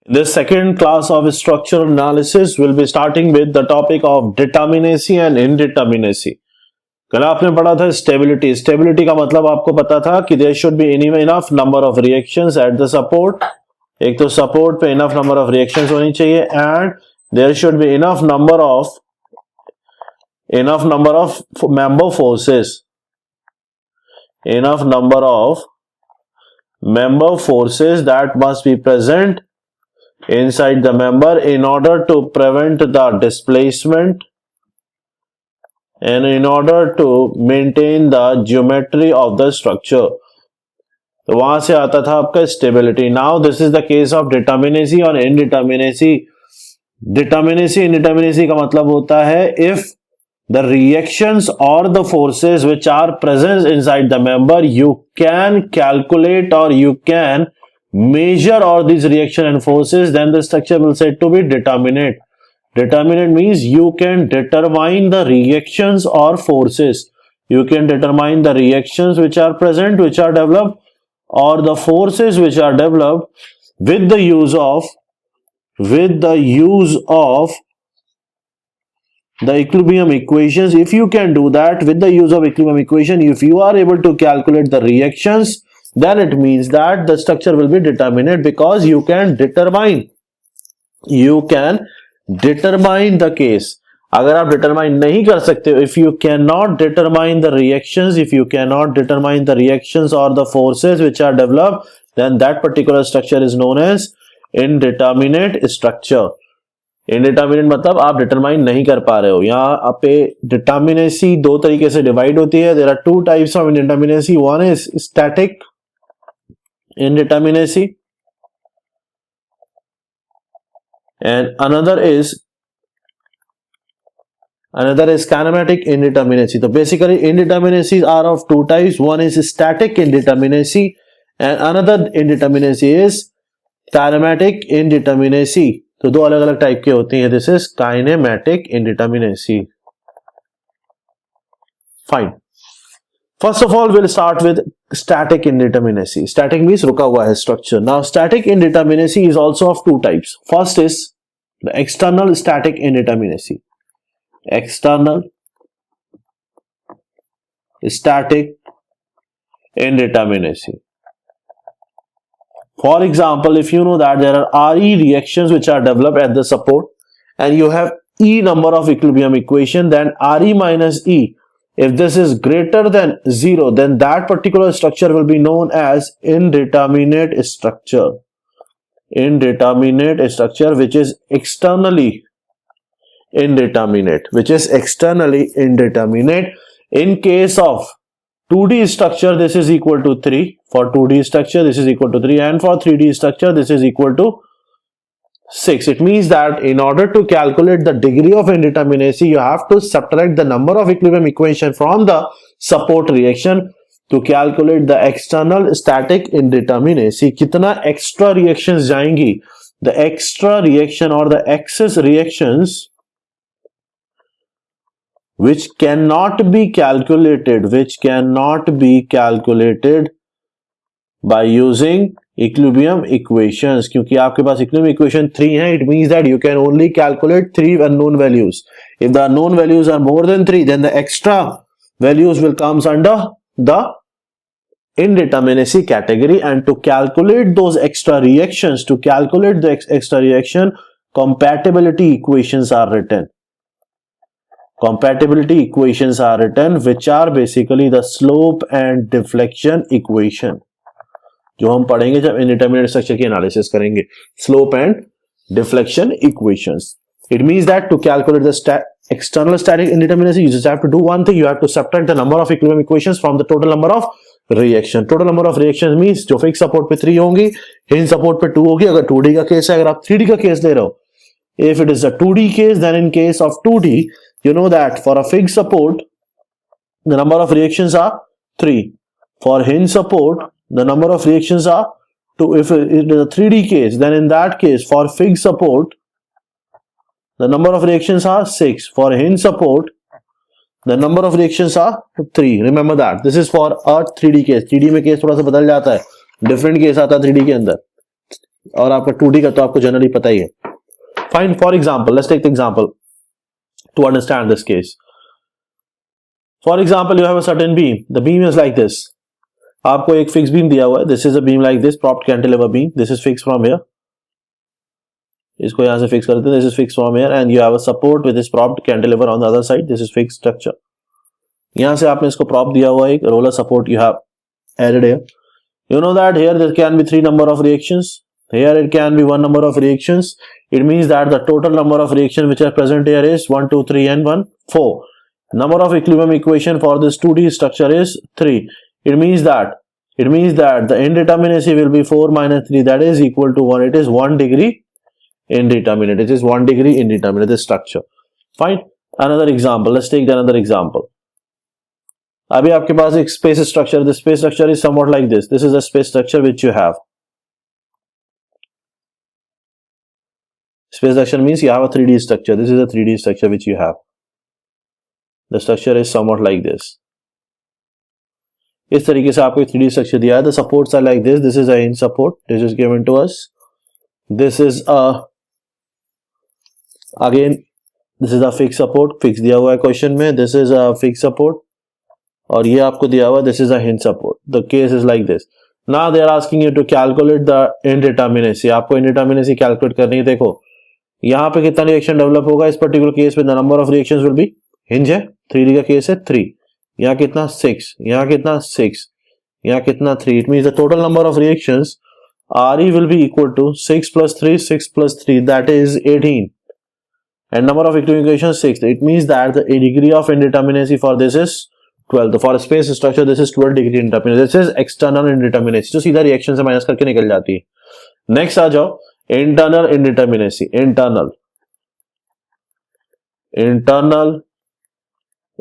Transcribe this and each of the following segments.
This second class of structural analysis will be starting with the topic of determinacy and indeterminacy. कल आपने पढ़ा था stability. Stability का मतलब आपको पता था कि there should be enough number of reactions at the support. एक तो सपोर्ट पे इनफ नंबर ऑफ रिएक्शंस होनी चाहिए and there should be enough number of member forces. Enough number of member forces that must be present inside the member in order to prevent the displacement and in order to maintain the geometry of the structure. तो वहां से आता था आपका stability. Now this is the case of determinacy और indeterminacy. Determinacy indeterminacy का मतलब होता है if the reactions or the forces which are present inside the member, you can calculate or you can measure all these reaction and forces, then the structure will said to be determinate. Determinate means you can determine the reactions or forces. You can determine the reactions which are present, which are developed, or the forces which are developed with the use of the equilibrium equations. If you can do that with the use of equilibrium equation, if you are able to calculate the reactions, then it means that the structure will be determinate because you can determine the case. अगर आप determine नहीं कर सकते, if you cannot determine the reactions or the forces which are developed, then that particular structure is known as indeterminate structure. Indeterminate मतलब आप determine नहीं कर पा रहे हो. यहाँ आप पे डिटर्मिनेसी दो तरीके से डिवाइड होती है. There are two types of indeterminacy. One is static indeterminacy and another is kinematic indeterminacy. तो basically indeterminacy are of two types. One is static indeterminacy and another indeterminacy is kinematic indeterminacy. तो दो अलग अलग type के होती हैं. This is kinematic indeterminacy. Fine. First of all will start with static indeterminacy. Static means रुका हुआ है structure. Now static indeterminacy is also of two types. First is the external static indeterminacy. External static indeterminacy. For example, if you know that there are RE reactions which are developed at the support and you have E number of equilibrium equation, then RE minus E, if this is greater than 0, then that particular structure will be known as indeterminate structure. Indeterminate structure which is externally indeterminate. In case of 2D structure, this is equal to 3. For 2D structure, this is equal to 3. And for 3D structure, this is equal to 6. It means that in order to calculate the degree of indeterminacy, you have to subtract the number of equilibrium equation from the support reaction to calculate the external static indeterminacy. कितना extra reactions जाएंगी? The extra reaction or the excess reactions which cannot be calculated by using equilibrium equations. क्योंकि आपके पास equilibrium equation 3 है, it means that you can only calculate 3 unknown values. If the unknown values are more than 3, then the extra values will comes under the indeterminacy category. And to calculate those extra reactions, compatibility equations are written. Compatibility equations are written which are basically the slope and deflection equation, जो हम पढ़ेंगे जब indeterminate structure की analysis करेंगे. Slope and deflection equations. It means that to calculate the external static indeterminacy, you just have to do one thing. You have to subtract the number of equilibrium equations from the total number of reaction. Total number of reactions means जो fixed support पे 3 होंगी, hinge support पे 2 होगी. अगर 2D का case है, अगर आप 3D का केस ले रहे हो, if it is a 2D case, then in case of 2D, you know that for a fixed support, the number of reactions are 3. For hinge support, the number of reactions are 2. If it is a 3D case, then in that case, for fixed support, the number of reactions are 6. For hinge support, the number of reactions are 3. Remember that. This is for a 3D case. 3D में case थोड़ा सा बदल जाता है. Different case आता है 3D के अंदर. और आपका 2D का तो आपको जनरली पता ही है. Fine. For example, let's take the example to understand this case. For example, you have a certain beam. The beam is like this. आपको एक फिक्स बीम दिया हुआ है. This is a beam like this, propped cantilever beam. This is fix from here. इसको यहां से fix करते हैं. This is fix from here and you have a support with this propped cantilever on the other side. This is fix structure. यहां से आपने इसको prop दिया हुआ है, एक roller support you have added here. You know that here there can be 3 number of reactions. Here it can be 1 number of reactions. It means that the total number of reactions which are present here is 1, 2, 3 and 1, 4. Number of equilibrium equation for this 2D structure is 3. It means that the indeterminacy will be 4 minus 3, that is equal to 1. It is 1 degree indeterminate. It is 1 degree indeterminate, this structure. Fine. Another example. Let's take another example. अभी आपके पास एक space structure. This space structure is somewhat like this. This is a space structure which you have. Space structure means you have a 3D structure. This is a 3D structure which you have. The structure is somewhat like this. इस तरीके से आपको एक 3D structure दिया है. The supports are like this. This is a hinge support. This is given to us. This is again this is a fix support. Fix दिया हुआ है क्वेश्चन में. This is a fix support और ये आपको दिया हुआ this is a hinge support. The case is like this. Now they are asking you to calculate the indeterminacy. आपको इनडिटर्मिनेसी कैलकुलेट करनी है. देखो यहाँ पे कितना रिएक्शन डेवलप होगा इस पर्टिकुलर केस में. The number of reactions will B, hinge है, 3D का केस है 3. यहाँ कितना 6, यहाँ कितना 6, यहाँ कितना 3. It means the total number of reactions RE will be equal to 6 plus 3, 6 plus 3, that is 18. And number of equilibrium equations 6. It means that the degree of indeterminacy for this is 12. तो for space structure this is 12 degree indeterminacy. This is external indeterminacy जो सीधा reaction से minus करके निकल जाती है. Next आ जाओ internal indeterminacy. Internal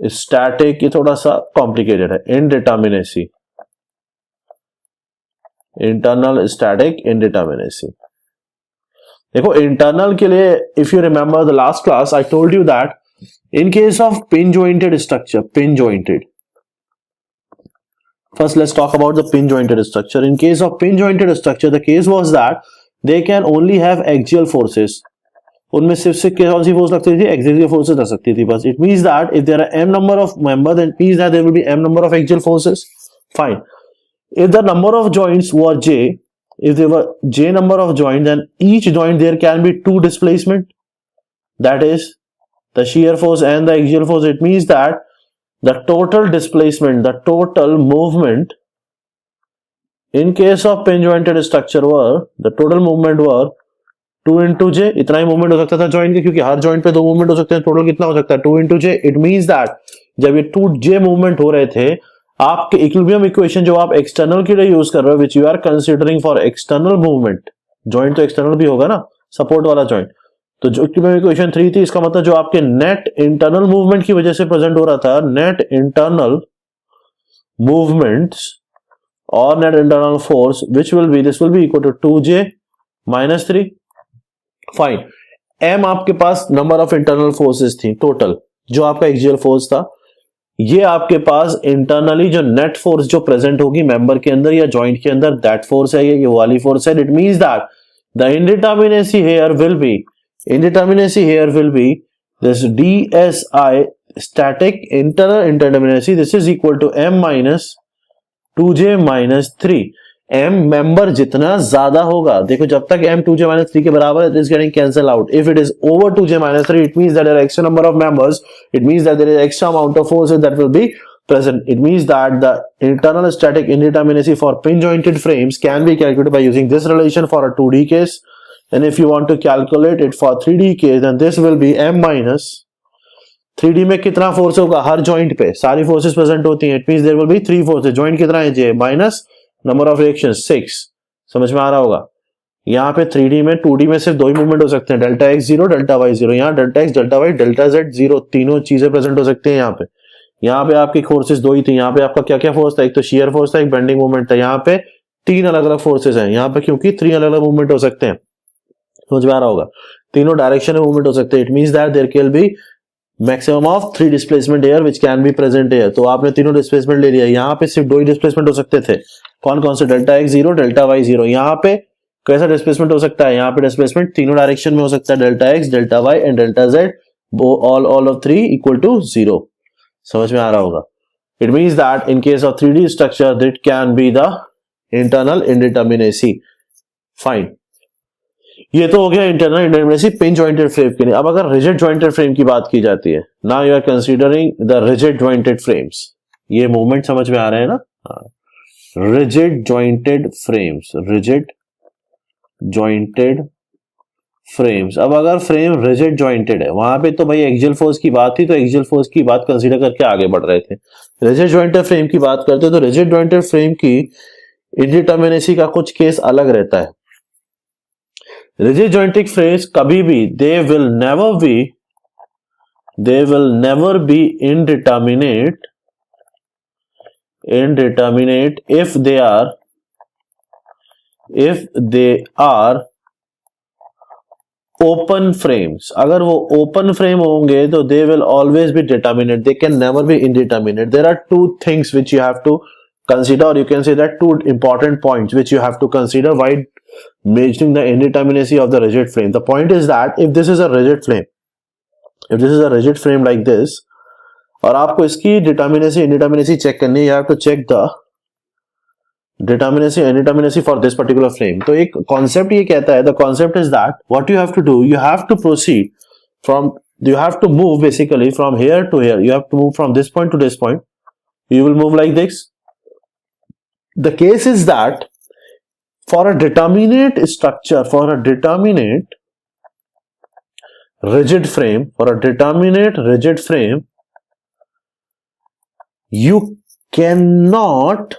static, ये थोड़ा सा कॉम्प्लिकेटेड है. Indeterminacy, internal static indeterminacy. देखो इंटरनल के लिए if you remember the last class I told you that in case of pin jointed structure, first let's talk about the pin jointed structure. In case of pin jointed structure, the case was that they can only have axial forces. उनमें सिर्फ कौन सी force लगती थी? axial forces लग सकती थी बस. It means that if there are m number of members, then it means that there will be m number of axial forces. Fine. If the number of joints were j, if there were j number of joints, then each joint there can be 2 displacement. That is the shear force and the axial force. It means that the total displacement, the total movement in case of pin jointed structure were, the total movement were 2 into j. इतना ही movement हो सकता था joint के, क्योंकि हर joint पे 2 movement हो सकते हैं. टोटल कितना हो सकता है? 2 into j. It means that जब ये 2j मूवमेंट हो रहे थे, आपके इक्विलिब्रियम इक्वेशन जो आप एक्सटर्नल के लिए यूज कर रहे हो, which you are considering for external movement, joint तो एक्सटर्नल भी होगा ना, सपोर्ट वाला जॉइंट. तो जो इक्विलिब्रियम इक्वेशन 3 थी, इसका मतलब जो आपके नेट इंटरनल मूवमेंट की वजह से प्रेजेंट हो रहा था, नेट इंटरनल मूवमेंट्स और net internal force which will be, this will be equal to 2j minus 3. Fine. m आपके पास नंबर ऑफ इंटरनल फोर्सेस थी टोटल, जो आपका एक्सियल फोर्स था. ये आपके पास इंटरनली जो नेट फोर्स जो प्रेजेंट होगी मेंबर के अंदर या जॉइंट के अंदर, दैट फोर्स है, ये वाली फोर्स है. It means that the indeterminacy here will be, indeterminacy here will be this DSI, static internal indeterminacy. This is equal to m minus 2j minus 3. m member जितना ज्यादा होगा, देखो जब तक m 2j minus 3 के बराबर है, it is getting cancelled out. If it is over 2j minus 3, it means that there are extra number of members. It means that there is extra amount of forces that will be present. It means that the internal static indeterminacy for pin jointed frames can be calculated by using this relation for a 2D case. And if you want to calculate it for 3D case, then this will be m minus 3D में कितना force होगा हर joint पे, सारी forces present होती हैं. It means there will be 3 forces. Joint कितना है? j minus number of reactions 6. समझ में आ रहा होगा. यहाँ पे 3D में 2D में सिर्फ 2 ही मूवमेंट हो सकते हैं, डेल्टा x 0 डेल्टा y 0. यहाँ delta x delta y delta z 0, तीनों चीजें प्रेजेंट हो सकती हैं. यहाँ पे आपकी फोर्सेस 2 ही थी. यहाँ पे आपका क्या क्या फोर्स था? एक तो शियर फोर्स था, एक बेंडिंग मूवमेंट था. यहाँ पे 3 अलग अलग फोर्सेस हैं यहाँ पे, क्योंकि 3 अलग अलग मूवमेंट हो सकते हैं. समझ में आ रहा होगा. तीनों डायरेक्शन में मूवमेंट हो सकते हैं. It means that there can be maximum of 3 displacement here which can be present here. तो आपने तीनों डिस्प्लेसमेंट ले लिया. यहाँ पे सिर्फ 2 ही डिस्प्लेसमेंट हो सकते थे. कौन कौन से? Delta x 0 delta y 0. यहाँ पे कैसा डिस्प्लेसमेंट हो सकता है? यहाँ पे डिस्प्लेसमेंट तीनों डायरेक्शन में हो सकता है, delta X, delta Y and delta Z, all of three equal to 0. समझ में आ रहा होगा? It means that in case of 3D structure, that can be the internal indeterminacy. Fine. ये तो हो गया internal indeterminacy pin jointed frame के लिए. अब अगर रिजिड जॉइंटेड फ्रेम की बात की जाती है, now you are considering the rigid jointed frames. ये मूवमेंट समझ में आ रहे हैं ना? Rigid jointed frames, rigid jointed frames. अब अगर फ्रेम रिजिड जॉइंटेड है, वहां पे तो भाई एक्सियल फोर्स की बात थी, तो एक्सियल फोर्स की बात कंसीडर करके आगे बढ़ रहे थे. रिजिड जॉइंटेड फ्रेम की बात करते तो रिजिड जॉइंटेड फ्रेम की इंडिटरमिनेसी का कुछ केस अलग रहता है. रिजिड जॉइंटेड फ्रेम्स कभी भी they will never be indeterminate if they are open frames. अगर वो ओपन फ्रेम होंगे तो they will always be determinate, they can never be indeterminate. There are two things which you have to consider, or you can say that two important points which you have to consider while measuring the indeterminacy of the rigid frame. The point is that if this is a rigid frame like this, और आपको इसकी determinacy indeterminacy check करनी है, you have to check the determinacy indeterminacy for this particular frame. तो एक concept ये कहता है, the concept is that what you have to do, you have to proceed from, you have to move basically from here to here. You have to move from this point to this point. You will move like this. The case is that for a determinate structure, for a determinate rigid frame, you cannot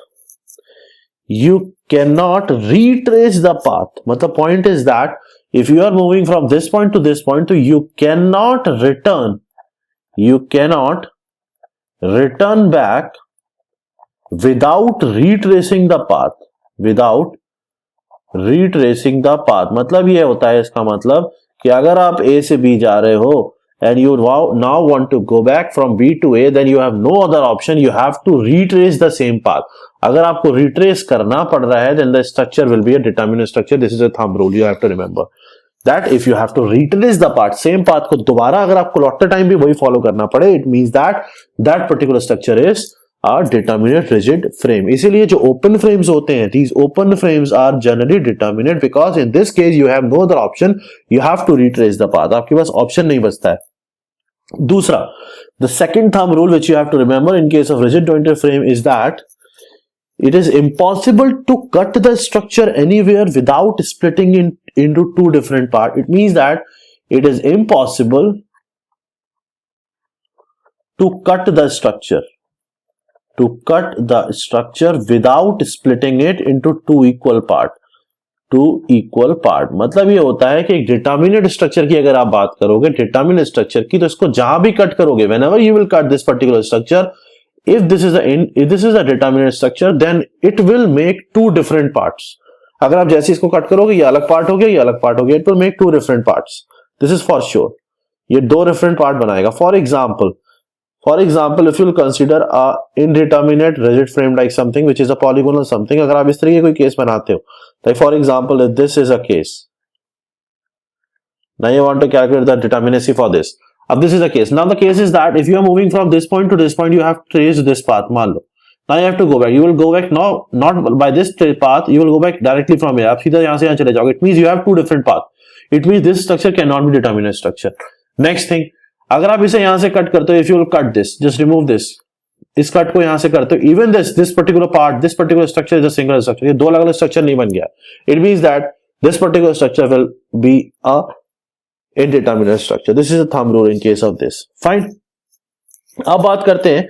retrace the path. But the point is that if you are moving from this point to this point, so you cannot return back without retracing the path. मतलब ये होता है, इसका मतलब कि अगर आप A से B जा रहे हो and you now want to go back from B to A, then you have no other option, you have to retrace the same path. अगर आपको retrace करना पड़ रहा है, then the structure will be a determinate structure. This is a thumb rule, you have to remember that if you have to retrace the path, same path को दोबारा अगर आपको लौटते टाइम भी वही फॉलो करना पड़े, it means that that particular structure is a determinate rigid frame. इसीलिए जो open frames होते हैं, these open frames are generally determinate because in this case you have no other option, you have to retrace the path. आपके पास option नहीं बचता है. दूसरा, the second thumb rule which you have to remember in case of rigid jointed frame is that it is impossible to cut the structure anywhere without splitting into two different parts. It means that it is impossible to cut the structure without splitting it into two equal part. मतलब ये होता है कि एक determinate structure की अगर आप बात करोगे, डिटर्मिनेट स्ट्रक्चर की, तो इसको जहां भी कट करोगे, whenever you will cut this particular structure, if this is a determinate structure, then it will make two different parts. अगर आप जैसे इसको कट करोगे, ये अलग पार्ट हो गया, ये अलग पार्ट हो गया, it will make two different parts. This is for sure. ये दो डिफरेंट पार्ट बनाएगा. For example if you will consider a indeterminate rigid frame like something which is a polygonal something, अगर आप इस तरह के कोई केस बनाते हो, like for example if this is a case, now you want to calculate the determinacy for this. अब this is a case. Now the case is that if you are moving from this point to this point, you have to trace this path. मान लो, now you have to go back. You will go back now, not by this path. You will go back directly from here. आप सीधा यहाँ से यहाँ चले जाओगे. It means you have two different paths. It means this structure cannot be determinate structure. Next thing, अगर आप इसे यहां से कट करते हो, if you will cut this, just remove this, इस कट को यहां से करते हो, even this particular part, this particular structure is a single structure. ये दो अलग अलग स्ट्रक्चर नहीं बन गया. It means that this particular structure will be a indeterminate structure. This is a thumb rule in case of this. Fine. अब बात करते हैं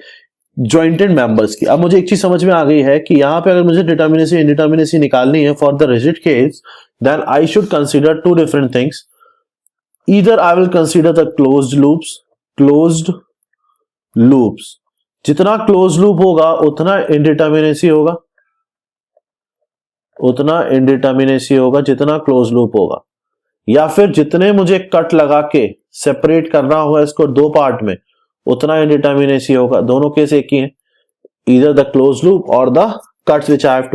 jointed members की. अब मुझे एक चीज समझ में आ गई है कि यहां पे अगर मुझे determinacy indeterminacy निकालनी है for the rigid case, then I should consider two different things. Either I will consider the closed loops. जितना closed loop होगा उतना indeterminacy होगा, जितना closed loop होगा. या फिर जितने मुझे कट लगा के सेपरेट करना हुआ इसको दो पार्ट में, उतना indeterminacy होगा. दोनों केस एक ही है. Either the closed loop or the cuts which I have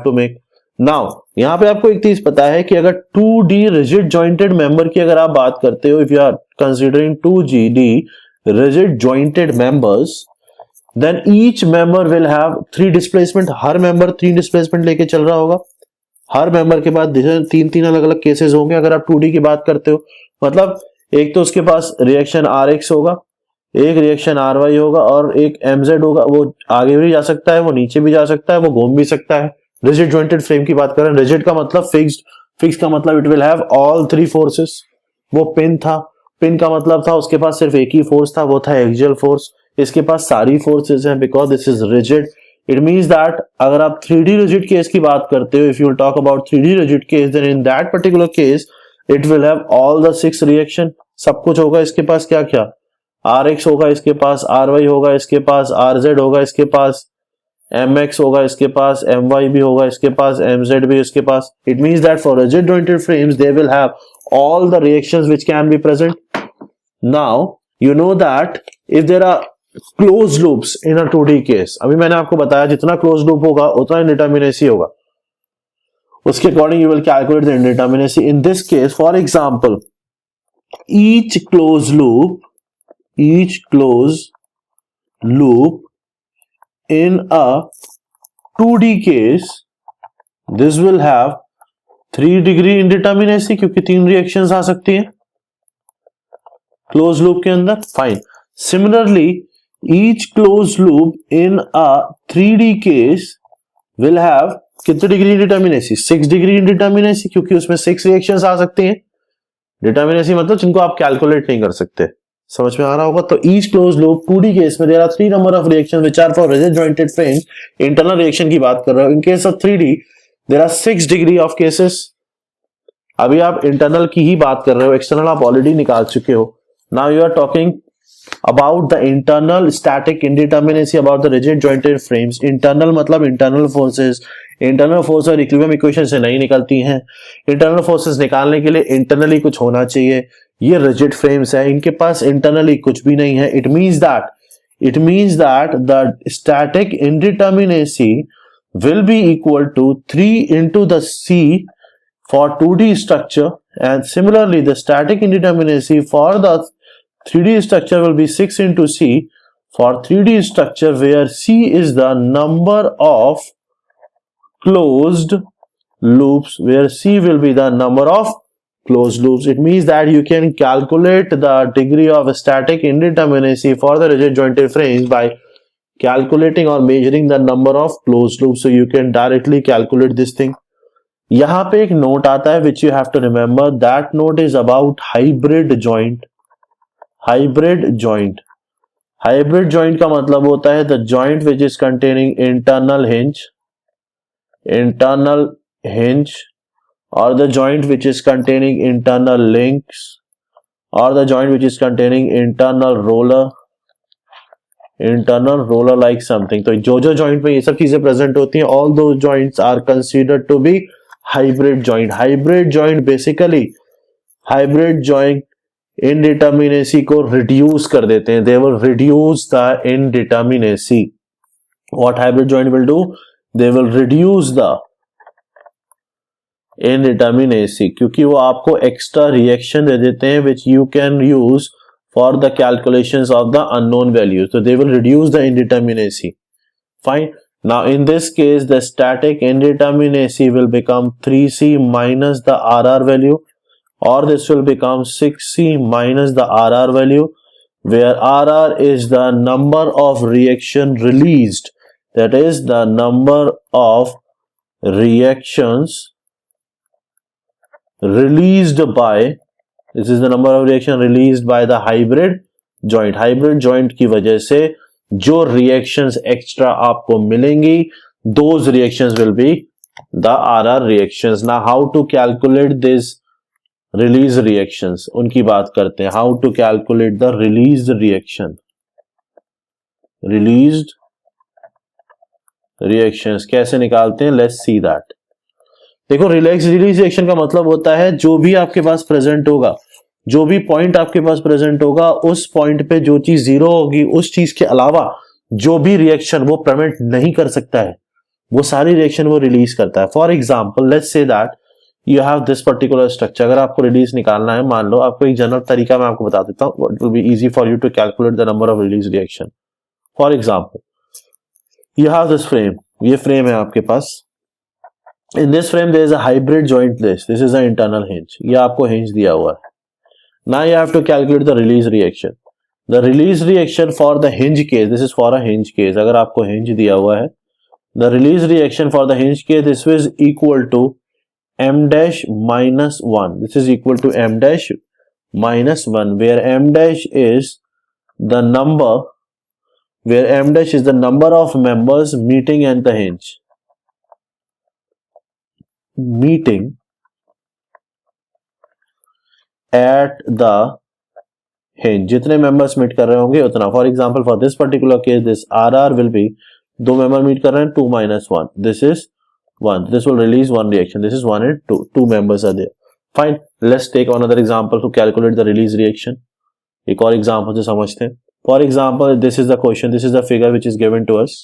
to make. Now यहां पे आपको एक चीज पता है कि अगर 2D रिजिड जॉइंटेड मेंबर की अगर आप बात करते हो, if you are considering 2GD rigid jointed members, then each member will have 3 displacement. हर मेंबर 3 डिस्प्लेसमेंट लेके चल रहा होगा। हर मेंबर के पास 3 अलग अलग केसेस होंगे अगर आप 2D की बात करते हो। मतलब एक तो उसके पास रिएक्शन RX होगा, एक रिएक्शन RY होगा और एक MZ होगा। वो आगे भी जा सकता है, वो नीचे भी जा सकता है, वो घूम भी सकता है। रिजिड जॉइंटेड फ्रेम की बात करें, रिजिड का मतलब फिक्स्ड, फिक्स का मतलब it will have all 3 forces. वो पिन था, पिन का मतलब था उसके पास सिर्फ एक ही फोर्स था, वो था एक्सियल फोर्स। इसके पास सारी फोर्सेस हैं because this is rigid. It means that अगर आप 3D रिजिड केस की बात करते हो, if you talk about 3D rigid case, then in that particular case it will have all the 6 reaction. सब कुछ होगा इसके पास। क्या क्या? RX होगा इसके पास, RY होगा इसके पास, RZ होगा इसके पास, MX होगा इसके पास, MY भी होगा इसके पास, MZ भी इसके पास। It means that for rigid jointed frames they will have all the reactions which can be present. Now you know that if there are closed loops in a 2D case, अभी मैंने आपको बताया जितना closed loop होगा उतना indeterminacy होगा, उसके according you will calculate the indeterminacy. In this case, for example, each closed loop in a 2D case, this will have 3 degree indeterminacy क्योंकि 3 रिएक्शंस आ सकती हैं क्लोज लूप के अंदर। Fine. Similarly each close loop in a 3D case will have कितने degree indeterminacy? 6 degree indeterminacy क्योंकि उसमें 6 reactions आ सकती हैं। डिटर्मिनेसी मतलब जिनको आप कैलकुलेट नहीं कर सकते। समझ में आ रहा होगा? तो each close loop 2D case में there are 3 number of reactions which are for rigid jointed frames. Internal reaction की बात कर रहा हूं। In case of 3D there are 6 degree of cases. अभी आप इंटरनल की ही बात कर रहे हो, एक्सटर्नल आप ऑलरेडी निकाल चुके हो। Now you are talking about the internal static indeterminacy about the rigid jointed frames. Internal मतलब internal forces. इंटरनल फोर्स और इक्विलिब्रियम इक्वेशन से नहीं निकलती हैं। इंटरनल फोर्सेस निकालने के लिए इंटरनली कुछ होना चाहिए। ये रिजिड फ्रेम्स है, इनके पास इंटरनली कुछ भी नहीं है। It means that the static indeterminacy will be equal to 3 into the C for 2D structure, and similarly the static indeterminacy for the 3D structure will be 6 into C for 3D structure where C is the number of closed loops, where C will be the number of closed loops. It means that you can calculate the degree of static indeterminacy for the rigid jointed frames by calculating or measuring the number of closed loops. So you can directly calculate this thing. यहाँ पे एक note आता है which you have to remember. That note is about hybrid joint. Hybrid joint का मतलब होता है the joint which is containing internal hinge और the joint which is containing internal links और the joint which is containing internal roller like something. तो जो joint में ये सब चीजें प्रेजेंट होती हैं, ऑल दो joints are considered to be hybrid joint. Hybrid joint indeterminacy को रिड्यूस कर देते हैं। They will reduce the indeterminacy. What hybrid joint will do? They will reduce the indeterminacy क्योंकि वो आपको एक्स्ट्रा रिएक्शन दे देते हैं which you can use for the calculations of the unknown values. तो they will reduce the indeterminacy. Fine. Now in this case the static indeterminacy will become 3C minus the RR value, or this will become 6C minus the RR value, where RR is the number of reaction released. That is the number of reactions released by, this is the number of reaction released by the hybrid joint. Hybrid joint की वजह से जो reactions extra आपको मिलेंगी, those reactions will be the RR reactions. Now how to calculate this release reactions, उनकी बात करते हैं। How to calculate the release reactions कैसे निकालते हैं? Let's see that. देखो रिलीज रिएक्शन का मतलब होता है जो भी आपके पास प्रेजेंट होगा, जो भी पॉइंट आपके पास प्रेजेंट होगा, उस पॉइंट पे जो चीज जीरो होगी, उस चीज के अलावा जो भी रिएक्शन वो प्रिवेंट नहीं कर सकता है, वो सारी रिएक्शन वो रिलीज करता है। For example let's say that you have this particular structure. अगर आपको रिलीज निकालना है, मान लो आपको एक जनरल तरीका मैं आपको बता देता हूँ, it will be easy for you to calculate the number of release reaction. For example you have this frame, ये फ्रेम है आपके पास। In this frame there is a hybrid joint, this is a internal hinge, ये आपको hinge दिया हुआ है। Now you have to calculate the release reaction. The release reaction for the hinge case, this is for a hinge case, अगर आपको hinge दिया हुआ है, the release reaction for the hinge case this is equal to m dash minus 1. This is equal to m dash minus 1, where m dash is the number, where m dash is the number of members meeting at the hinge. Meeting at the hinge. जितने members meet कर रहे होंगे उतना. For example, for this particular case, this RR will be, दो member meet कर रहे हैं, 2 minus 1. This is 1. This will release one reaction. This is 1 and 2. Two members are there. Fine. Let's take another example to calculate the release reaction. एक और example से समझते हैं. For example, this is the question. This is the figure which is given to us.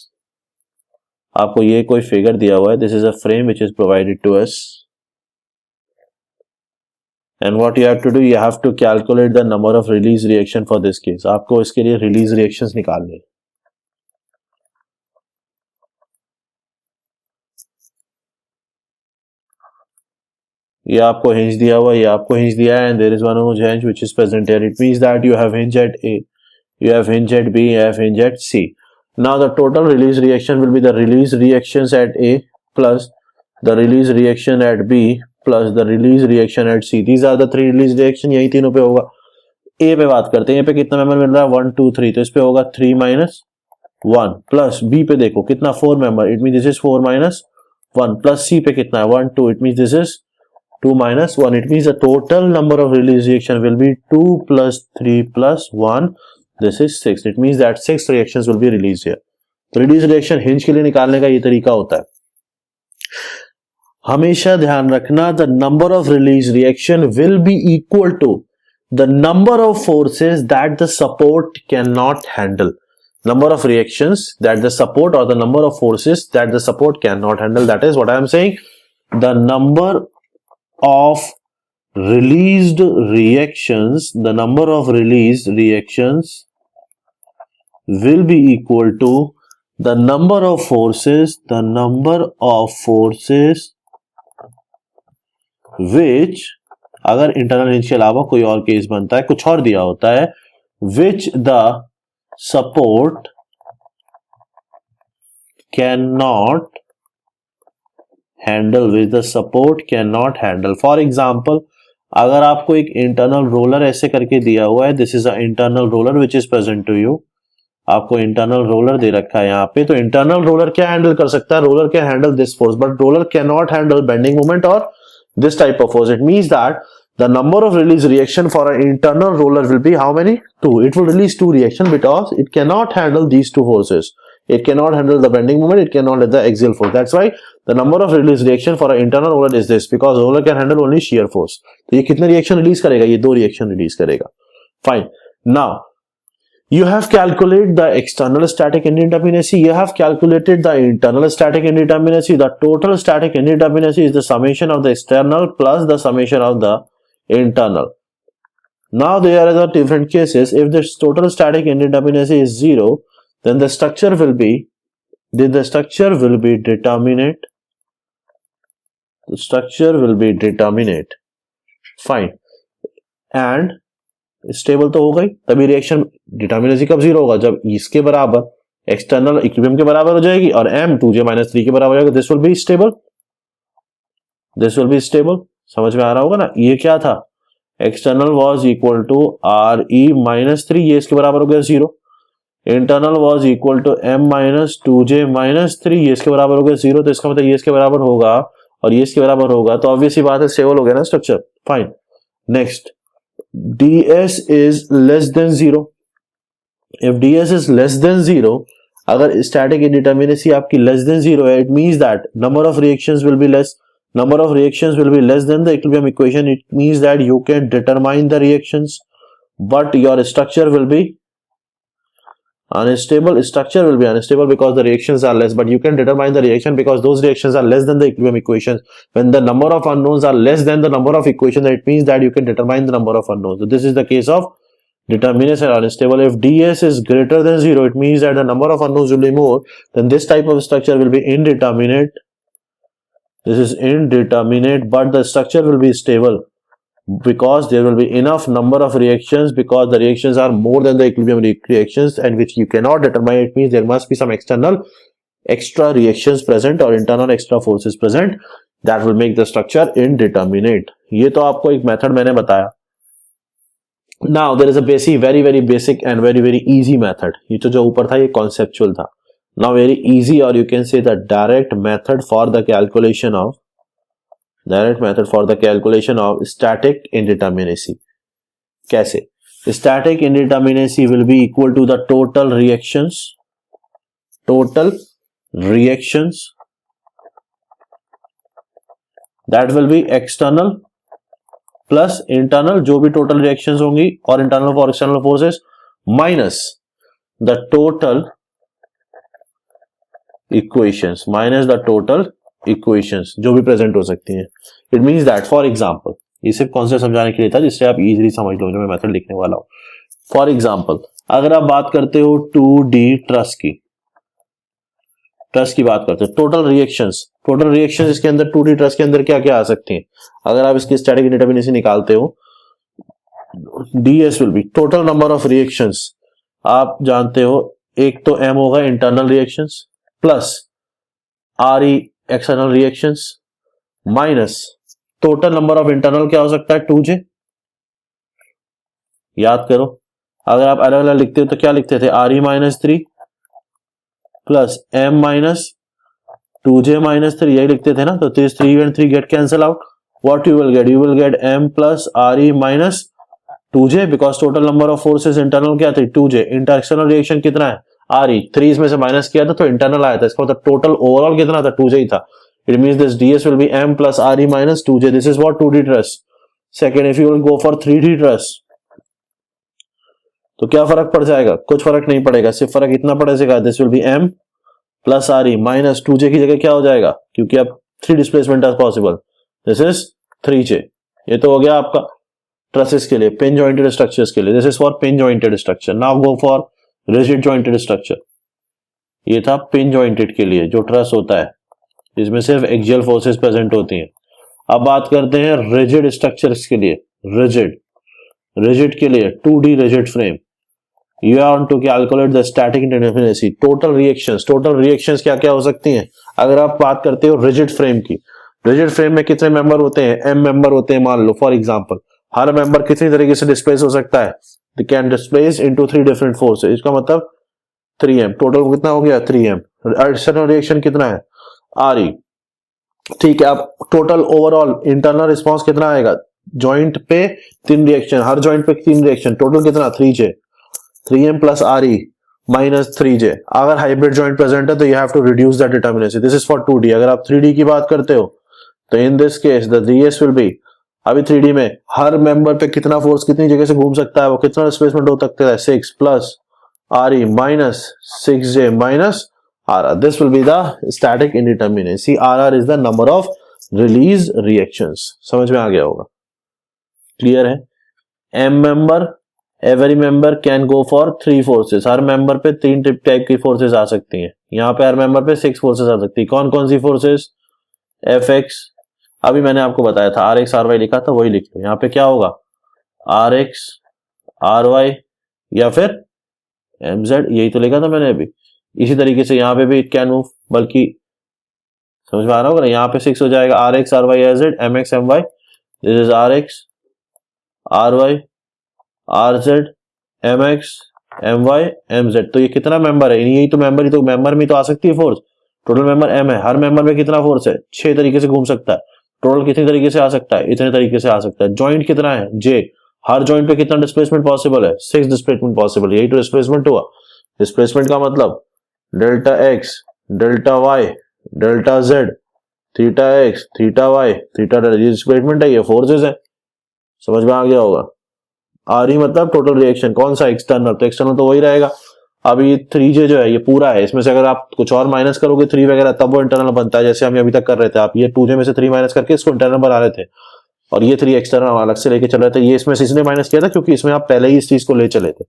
आपको ये कोई figure दिया हुआ है. This is a frame which is provided to us. And what you have to do, you have to calculate the number of release reaction for this case. आपको इसके लिए release reactions निकालने हैं. ये आपको हिंज दिया हुआ है, ये आपको हिंज दिया है, and there is one more hinge which is present here. It means that you have hinge at A, you have hinge at B, you have hinge at C. Now the total release reaction will be the release reactions at A plus the release reaction at B plus the release reaction at C. These are the three release reaction. यही तीनों पे होगा. A पे बात करते हैं, A पे कितना मेंबर मिल रहा है, 1 2 3, तो इस पे होगा 3 minus 1 प्लस B पे देखो कितना 4 member, it mean this is 4 minus 1 plus C पे कितना है 1 2, it mean this is 2 minus 1. It means the total number of release reaction will be 2 plus 3 plus 1. This is 6. It means that 6 reactions will be released here. तो release reaction hinge के लिए निकालने का ये तरीका होता है. हमेशा ध्यान रखना, the number of release reaction will be equal to the number of forces that the support cannot handle. Number of reactions that the support, or the number of forces that the support cannot handle. That is what I am saying. The number of released reactions, the number of released reactions will be equal to the number of forces, the number of forces which, अगर internal hinge के अलावा कोई और case बनता है, कुछ और दिया होता है, which the support cannot handle, with the support cannot handle. For example, अगर आपको एक इंटरनल रोलर ऐसे करके दिया हुआ है, this is a internal roller which is present to you, आपको इंटरनल रोलर दे रखा है यहाँ पे, तो इंटरनल रोलर क्या हैंडल कर सकता है, roller can handle this force, but roller can not handle bending moment और this type of force. It means that the number of release reaction for an internal roller will be how many? 2. It will release 2 reaction because it cannot handle these two forces. It cannot handle the bending moment, it cannot handle the axial force. That's why the number of release reaction for an internal roller is this, because roller can handle only shear force. तो ये कितने reaction release करेगा? ये 2 reaction release करेगा. Fine. Now you have calculated the external static indeterminacy. You have calculated the internal static indeterminacy. The total static indeterminacy is the summation of the external plus the summation of the internal. Now there are the different cases. If the total static indeterminacy is 0, then the structure will be determinate. The structure will be determinate. Fine. And stable तो हो गई, तभी reaction determinacy कब 0 होगा, जब इसके बराबर external equilibrium के बराबर हो जाएगी और m 2j-3 के बराबर हो जाएगा. This will be stable, this will be stable. समझ में आ रहा होगा ना. ये क्या था, external was equal to re-3, ये इसके बराबर हो गया 0. Internal was equal to m-2j-3, ये इसके बराबर हो गया 0. तो इसका मतलब ये इसके बराबर होगा और ये इसके बराबर होगा, तो ऑब्वियस ही बात है स्टेबल हो गया ना structure. Fine. Next, ds is less than 0. If ds is less than 0, अगर static indeterminacy आपकी less than 0 है, it means that number of reactions will be less. Number of reactions will be less than the equilibrium equation. It means that you can determine the reactions, but your structure will be Unstable structure will be unstable because the reactions are less, but you can determine the reaction because those reactions are less than the equilibrium equations. When the number of unknowns are less than the number of equations, it means that you can determine the number of unknowns. So this is the case of determinacy and unstable. If ds is greater than 0, it means that the number of unknowns will be more. Then this type of structure will be indeterminate. This is indeterminate, but the structure will be stable because there will be enough number of reactions, because the reactions are more than the equilibrium reactions, and which you cannot determine. It means there must be some external extra reactions present or internal extra forces present that will make the structure indeterminate. ये तो आपको एक method मैंने बताया. Now there is a very basic and very easy method. ये तो जो ऊपर था ये conceptual था. Now very easy, or you can say the direct method for the calculation of static indeterminacy. कैसे? Static indeterminacy will be equal to the total reactions that will be external plus internal, जो भी total reactions होंगी और internal for external forces, minus the total equations जो भी present हो सकती हैं. It means that, for example, ये सिर्फ कॉन्सेप्ट समझाने के लिए था जिससे आप इजीली समझ लो जो मैं मेथड लिखने वाला हूं. फॉर एग्जाम्पल, अगर आप बात करते हो 2D ट्रस की बात करते हो, टोटल रिएक्शंस इसके अंदर 2D ट्रस के अंदर क्या क्या आ सकती हैं. अगर आप इसकी स्टैटिक इंडिटरमिनेसी निकालते हो, ds will be total number of reactions. आप जानते हो एक तो m होगा internal reactions plus RE external reactions minus total number of internal क्या हो सकता है 2J. याद करो, अगर आप अलग अलग लिखते हो तो क्या लिखते थे, RE minus 3 plus M minus 2J minus 3, यही लिखते थे ना. तो 3 and 3 get cancel out. What you will get M plus RE minus 2J because total number of forces internal क्या थे 2J. एक्सटर्नल रिएक्शन कितना है RE, 3 इसमें से माइनस किया था तो इंटरनल आया था. इसका मतलब टोटल ओवरऑल कितना था 2J ही था. It means this ds will be M plus RE minus 2J. This is what 2D truss. Second, if you will go for 3D truss, तो क्या फर्क पड़ जाएगा? कुछ फर्क नहीं पड़ेगा, सिर्फ फर्क इतना पड़ेगा, this will B M plus RE minus 2J की जगह क्या हो जाएगा, क्योंकि अब 3 displacement are possible. This is 3J. ये तो हो गया आपका ट्रसेस के लिए, पिन जॉइंटेड स्ट्रक्चर्स के लिए. This is for pin jointed structure. Now go for rigid jointed structure. ये था पिन जॉइंटेड के लिए जो ट्रस होता है जिसमें सिर्फ एक्सियल फोर्सेस प्रेजेंट होती हैं. अब बात करते हैं रिजिड स्ट्रक्चर्स के लिए. रिजिड के लिए 2D rigid frame. You want to calculate the static indeterminacy. Total reactions क्या क्या हो सकती हैं. अगर आप बात करते हो रिजिड फ्रेम की, रिजिड फ्रेम में कितने मेंबर होते हैं, M मेंबर होते हैं मान लो. फॉर एग्जांपल, हर मेंबर कितनी तरीके से डिस्प्लेस हो सकता है, they can displace into 3 different forces. इसका मतलब 3M. टोटल कितना हो गया 3M. एक्सटर्नल रिएक्शन कितना है RE. ठीक है, अब टोटल ओवरऑल इंटरनल रिस्पांस कितना आएगा, जॉइंट पे 3 रिएक्शन, हर जॉइंट पे 3 रिएक्शन, टोटल कितना 3J. 3M plus RE minus 3J. अगर हाइब्रिड जॉइंट प्रेजेंट है तो you have to reduce that determinacy. This is for 2D. अगर आप 3D की बात करते हो तो in this case the ds will be, अभी 3D में हर मेंबर पे कितना फोर्स कितनी जगह से घूम सकता है, वो कितना डिस्प्लेसमेंट हो सकता है, 6 plus RE minus 6J minus RR. This will be the static indeterminacy. RR is the number of release reactions. समझ में आ गया होगा, क्लियर है. M member, every member can go for 3 forces. Her member पे 3 type की forces आ सकती हैं. यहाँ पे हर मेंबर पे 6 फोर्सेस आ सकती है. कौन कौन सी फोर्सेस, Fx, अभी मैंने आपको बताया था, Rx Ry लिखा था, वही लिख लो. यहाँ पे क्या होगा, Rx Ry या फिर Mz, यही तो लिखा था मैंने अभी. इसी तरीके से यहाँ पे भी इट कैन मूव, बल्कि समझ में आ रहा होगा ना, यहाँ पे 6 हो जाएगा Rx Ry Az Mx My. This is Rx Ry Rz Mx My Mz. तो ये कितना मेंबर है, यही तो मेंबर, ही तो मेंबर में तो आ सकती है फोर्स. टोटल मेंबर M है, हर मेंबर में कितना फोर्स है, 6 तरीके से घूम सकता है. टोटल कितने तरीके से आ सकता है, इतने तरीके से आ सकता है. जॉइंट कितना है J, हर जॉइंट पे कितना डिस्प्लेसमेंट पॉसिबल है, 6 डिस्प्लेसमेंट पॉसिबल. यही तो डिस्प्लेसमेंट हुआ. डिस्प्लेसमेंट का मतलब delta x, delta y, delta z, theta x, theta y, theta z. ये डिस्प्लेसमेंट है, ये फोर्सेस है. समझ में आ गया होगा. RE मतलब टोटल रिएक्शन, कौन सा, एक्सटर्नल. तो एक्सटर्नल तो वही रहेगा अब ये 3J जो है ये पूरा है, इसमें से अगर आप कुछ और माइनस करोगे 3 वगैरह तब वो इंटरनल बनता है, जैसे हम अभी तक कर रहे थे। आप ये 2J में से 3 माइनस करके इसको इंटरनल बना रहे थे और ये 3 एक्सटर्नल अलग से लेके चल रहे थे। ये इसमें से इसने माइनस किया था क्योंकि इसमें आप पहले ही इस चीज को ले चले थे,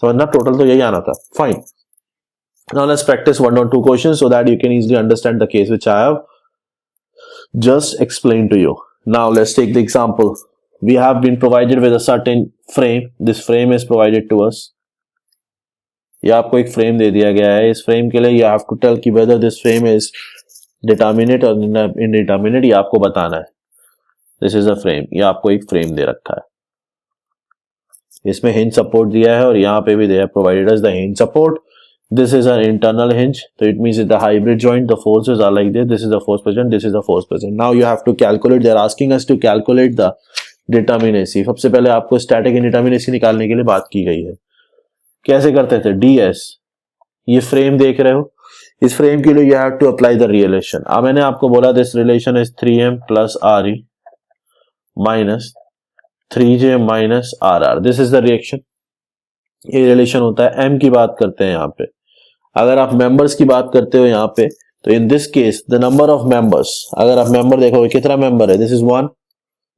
समझना। टोटल तो यही आना था। Fine, now let's practice 1 or 2 questions so that you can easily understand the case which I have just explained to you. Now let's take the example. We have been provided with a certain frame. This frame is provided to us. ये आपको एक frame दे दिया गया है। इस frame के लिए you have to tell कि whether this frame is determinate or indeterminate, ये आपको बताना है। This is a frame, ये आपको एक फ्रेम दे रखा है, इसमें hinge support दिया है और यहाँ पे भी they have provided us the hinge support. This is an internal hinge, so it means it's the hybrid joint. The forces are like this. This is the force present. This is the force present. Now you have to calculate. They are asking us to calculate the determinacy. सबसे पहले आपको static indeterminacy निकालने के लिए बात की गई है। कैसे करते थे? ds, ये फ्रेम देख रहे हो, इस फ्रेम के लिए you have to apply the relation. अब मैंने आपको बोला this relation is 3m plus re minus 3j minus rr. This is the reaction. ये रिलेशन होता है। m की बात करते हैं यहाँ पे। अगर आप मेंबर्स की बात करते हो यहाँ पे, तो in this case the number of members, अगर आप मेंबर देखोगे कितना मेंबर है, this is 1,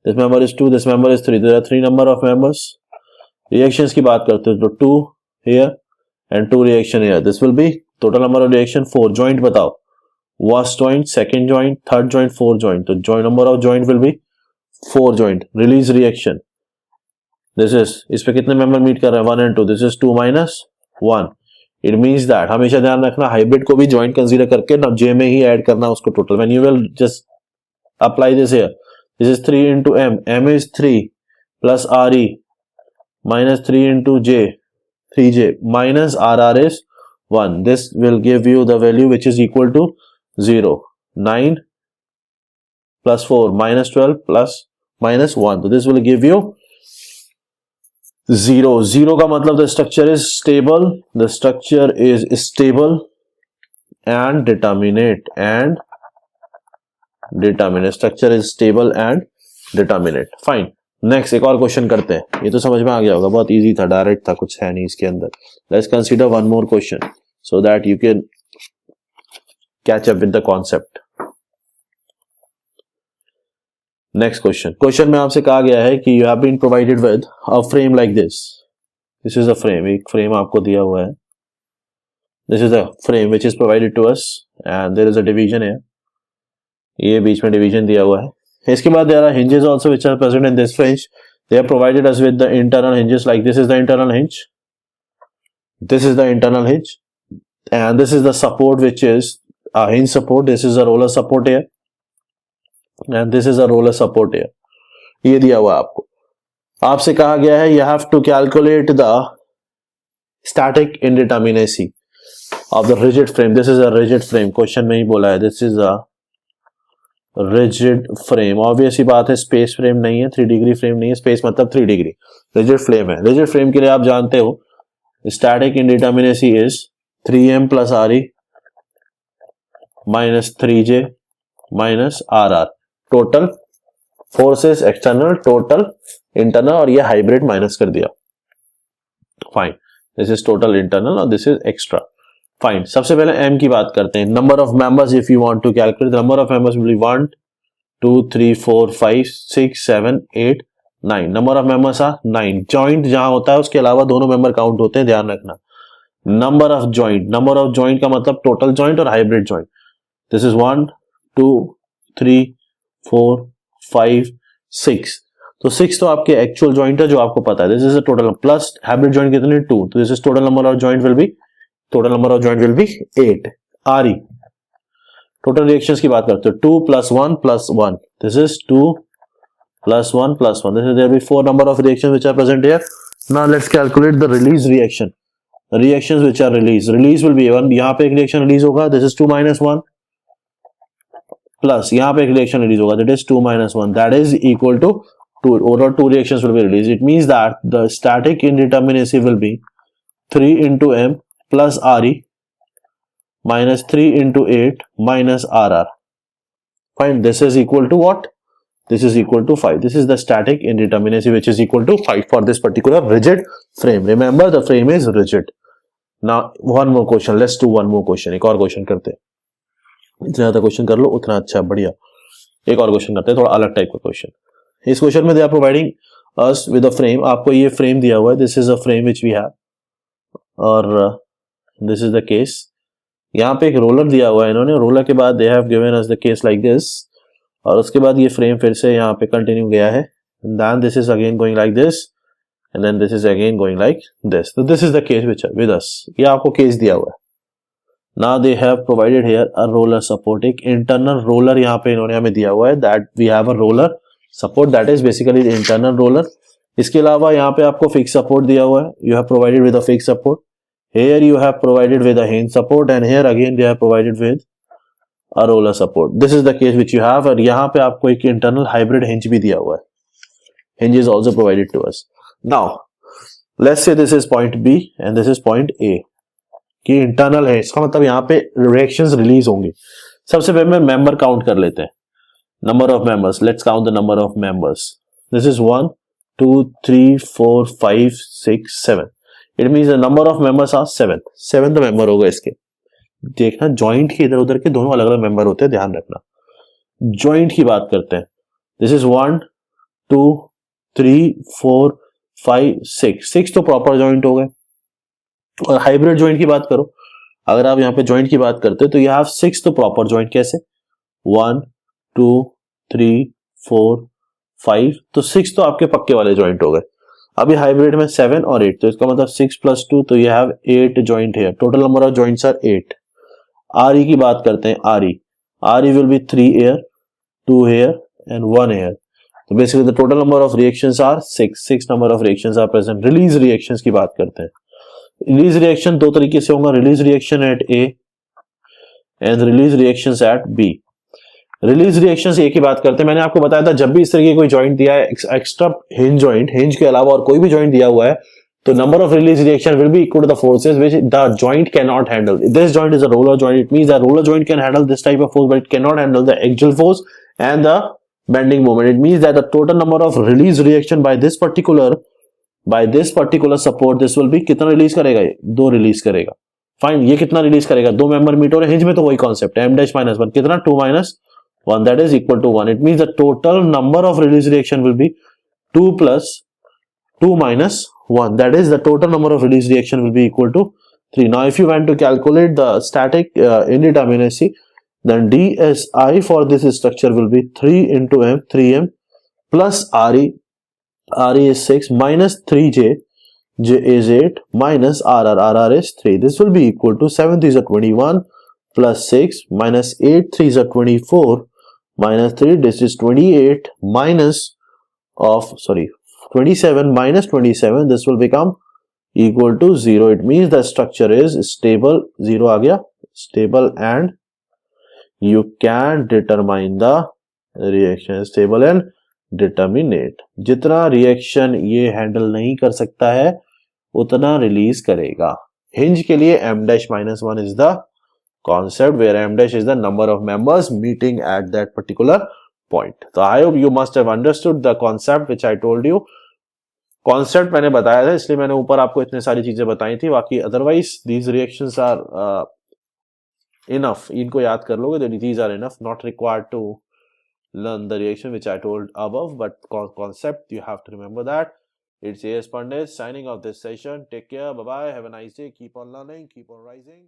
this member is 2, this member is 3, there are 3 number of members. Reactions की बात करते हो तो 2 here and 2 reaction here, this will be total number of reaction 4। Joint बताओ, first joint, second joint, third joint, fourth joint, तो joint number of joint will B 4 joint. Release reaction, this is, इस पे कितने member meet कर रहे हैं, 1 and 2, this is 2 minus 1। It means that, हमेशा ध्यान रखना हाइब्रिड को भी ज्वाइंट कंसीडर करके ना जे में ही ऐड करना उसको total. When you will just apply this here, this is 3 into m, m is 3 plus re minus 3 into j, 3j minus rr is 1. This will give you the value which is equal to 0. 9 plus 4 minus 12 plus minus 1. So this will give you 0. 0 का मतलब the structure is stable, the structure is stable and determinate, and determinate, structure is stable and determinate. Fine. Next एक और question करते हैं। ये तो समझ में आ गया होगा, बहुत इजी था, डायरेक्ट था, कुछ है नहीं इसके अंदर। Let's consider one more question so that you can catch up with the concept. Next question में आपसे कहा गया है कि you have been provided with a frame like this. This is a frame, एक फ्रेम आपको दिया हुआ है। This is a frame which is provided to us and there is a division है, ये बीच में डिवीजन दिया हुआ है। इसके बाद there are hinges also which are present in this frame. They are provided us with the internal hinges, like this is the internal hinge, this is the internal hinge and this is the support which is a hinge support, this is a roller support here and this is a roller support here. ये दिया हुआ आपको, आपसे कहा गया है you have to calculate the static indeterminacy of the rigid frame. This is a rigid frame, question में ही बोला है this is a rigid frame. Obvious ही बात है, स्पेस फ्रेम नहीं है, 3 डिग्री फ्रेम नहीं है, स्पेस मतलब 3 डिग्री, रिजिड फ्रेम है। रिजिड फ्रेम के लिए आप जानते हो static indeterminacy is 3m plus re minus 3j minus rr. Total forces external, total internal, और ये हाइब्रिड माइनस कर दिया। Fine, this is total internal और दिस इज एक्स्ट्रा। फाइन, सबसे पहले m की बात करते हैं। Number of members, if you want to calculate the number of members will be 1 2 3 4 5 6 7 8 9। Number of members are 9। Joint जहां होता है उसके अलावा दोनों मेंबर काउंट होते हैं, ध्यान रखना। Number of joint, number of joint का मतलब टोटल जॉइंट और हाइब्रिड जॉइंट। This is 1 2 3 4 5 6। तो 6 तो आपके एक्चुअल जॉइंट है जो आपको पता है, this is a total, plus hybrid joint कितने 2, तो this is total number of joint will be, total number of joint will be 8। RE, total reactions की बात करते हो, 2 + 1 + 1, this is 2 + 1 + 1, this is there be 4 number of reactions which are present here. Now let's calculate the release reaction, reactions which are release will be 1, यहां पे एक रिएक्शन रिलीज होगा, दिस इज 2 - 1, प्लस यहाँ पे एक रिएक्शन रिलीज होगा, that is 2 - 1, that is equal to 2, और 2 reactions will be release. It means that the static indeterminacy will be 3 into m plus re minus 3 into 8 minus rr. Fine, this is equal to what? This is equal to 5. This is the static indeterminacy which is equal to 5 for this particular rigid frame. Remember, the frame is rigid. Now one more question, let's do one more question. एक और question करते हैं, जितना ज्यादा question कर लो उतना अच्छा, बढ़िया. एक और क्वेश्चन करते हैं, थोड़ा अलग टाइप का क्वेश्चन. इस क्वेश्चन में they are providing us with a frame. आपको ये फ्रेम दिया हुआ है, this is a frame which we have, और दिस इज द केस. यहाँ पे एक रोलर दिया हुआ है इन्होंने, रोलर के बाद they have given us the case like this, और उसके बाद ये फ्रेम फिर से यहाँ पे कंटिन्यू गया है. Then this is again going like this, and then this is again going like this. So this is the case which with us. ये आपको केस दिया हुआ है. Now they have provided here a roller support. एक internal roller यहाँ पे इन्होंने हमें दिया हुआ है, that we have a roller support, that is basically the internal roller. इसके अलावा यहाँ पे आपको fixed support दिया हुआ है. You have provided with a fixed support. Here you have provided with a hinge support, and here again they have provided with a roller support. This is the case which you have. और यहाँ पे आपको एक internal hybrid hinge भी दिया हुआ है. Hinge is also provided to us. Now let's say this is point B and this is point A कि इंटरनल है, इसका मतलब यहाँ पे रिएक्शंस रिलीज होंगी. सबसे पहले मेंबर काउंट कर लेते हैं. Number of members, let's count the number of members. This is 1 2 3 4 5 6 7. It means the number of members are 7. 7 member होगा इसके. देखना जॉइंट के इधर उधर के दोनों अलग अलग मेंबर होते हैं, ध्यान रखना. जॉइंट की बात करते हैं. दिस इज 1 2 3 4 5 6 तो प्रॉपर जॉइंट हो गए. और हाइब्रिड जॉइंट की बात करो, अगर आप यहाँ पे जॉइंट की बात करते हो तो यू हैव 6 तो प्रॉपर जॉइंट. कैसे? 1 2 3 4 5, तो 6 तो आपके पक्के वाले जॉइंट हो गए. अभी हाइब्रिड में 7 और 8, तो इसका मतलब 6 + 2, तो यू हैव 8 जॉइंट है. Total number of joints are 8. RE की बात करते हैं. RE will be 3 here, 2 here and 1 here. So basically the total number of reactions are 6. 6 number of reactions are present. Release reactions की बात करते हैं. Release reaction दो तरीके से होगा. Release reaction at A and release reactions at B. Release reactions A की बात करते हैं. मैंने आपको बताया था जब भी इस तरह की कोई जॉइंट दिया है, एक्स्ट्रा हिंज जॉइंट, हिंज के अलावा और कोई भी जॉइंट दिया हुआ है, तो number of release reaction will be equal to the forces which the joint cannot handle. This joint is a roller joint. It means the roller joint can handle this type of force, but it cannot handle the axial force and the bending moment. It means that the total number of release reaction by this particular support, this will be कितना release करेगा? ये 2 release करेगा. Fine. ये कितना release करेगा? 2 member meet हो रहे. Hinge में तो वही कॉन्सेप्ट है, m' - 1 कितना? 2 - 1, that is equal to 1. It means the total number of release reaction will be 2 + 2 - 1, that is the total number of release reaction will be equal to 3. Now if you want to calculate the static indeterminacy, then dSi for this structure will be 3 into m, 3m plus Re. Re is 6 minus 3j, j is 8 minus Rr is 3. This will be equal to 7 3 is 21 plus 6 minus 8 3 is 24 minus 3. This is 28 minus of 27 minus 27. This will become equal to 0. It means the structure is stable. 0 आ गया. Stable and you can determine the reaction. Stable and determinate. जितना reaction ये handle नहीं कर सकता है उतना release करेगा. Hinge के लिए m' - 1 is the concept where m' is the number of members meeting at that particular point. So I hope you must have understood the concept which I told you. Concept मैंने बताया था इसलिए मैंने ऊपर आपको इतने सारी चीजें बताई थी. बाकी otherwise these reactions are enough. इनको याद कर लोगे तो these are enough. Not required to learn the reaction which I told above, but concept you have to remember that. It's A.S. Pandit signing off this session. Take care. Bye bye. Have a nice day. Keep on learning. Keep on rising.